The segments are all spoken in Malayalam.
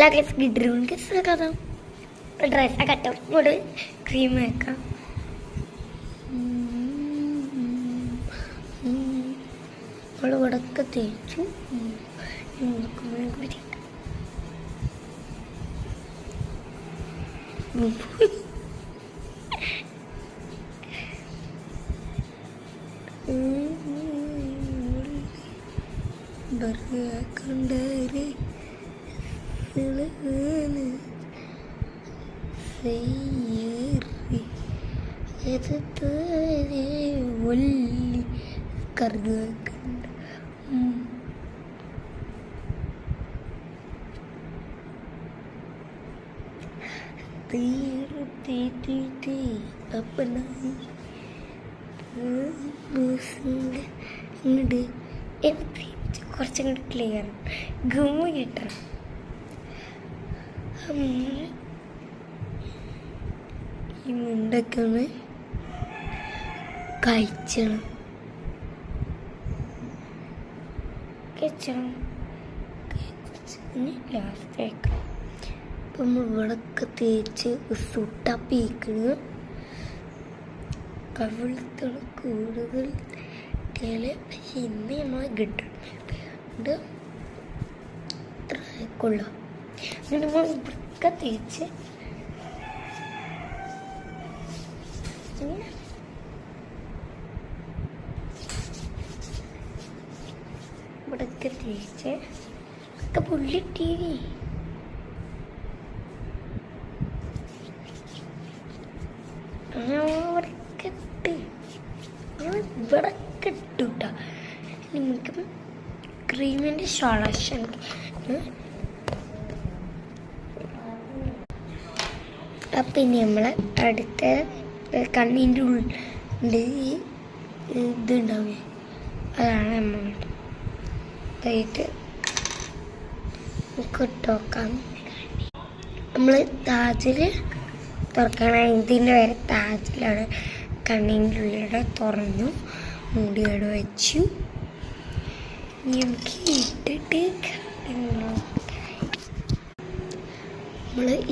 അല്ല ഗിഡ്രൂണിക്ക് കഥ ഡ്രസ്സൊക്കെ കട്ടോട് ക്രീം വെക്കാം. അവൾ ഇവിടൊക്കെ തേച്ചു. കണ്ടേ ഒല്ലി കറുകണ്ട അപ്പനായി ഇങ്ങോട്ട് കുറച്ചും കൂടി ക്ലിയർ ഗമ്മ കിട്ടണം. ഈ മുണ്ടൊക്കെ ഒന്ന് കഴിച്ചണം ലാസ്റ്റ് വയ്ക്കണം. അപ്പം നമ്മൾ വിളക്ക് തേച്ച് സുട്ടപ്പിക്കണ്. കവിളത്തോട് കൂടുതൽ പക്ഷെ ഇന്ന് നമ്മൾ കിട്ടുന്നുണ്ട് ഇത്ര കൊള്ളാം. അങ്ങനെ നമ്മൾ വൃക്ക തേച്ച് ഇവിടൊക്കെ തേച്ച് ഒക്കെ പുള്ളിട്ടീ ഇവിടൊക്കെ ഇട്ട് ഇവിടൊക്കെ ഇട്ടു കേട്ടോ. നിങ്ങൾക്ക് ക്രീമിൻ്റെ സൊളഷൻ അപ്പം ഇനി നമ്മൾ അടുത്ത കണ്ണിൻ്റെ ഉള്ളിൽ ഇതുണ്ടാവേ അതാണ് നമ്മൾ ഇതായിട്ട് ഇട്ടോക്കാം. നമ്മൾ താജിൽ തുറക്കണം. ഇതിൻ്റെ വരെ താജിലാണ്. കണ്ണിൻ്റെ ഉള്ളിലൂടെ തുറന്നു മുടിയോടെ വെച്ചു. നമുക്ക് ഇട്ടിട്ട് നമ്മൾ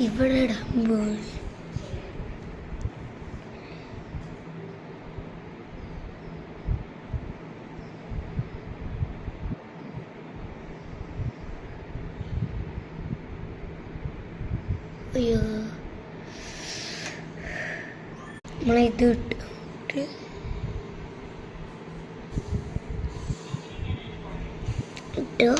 ഇവിടെ ഇടുമ്പോൾ നമ്മളിത് ഇട്ട് ഇട്ടോ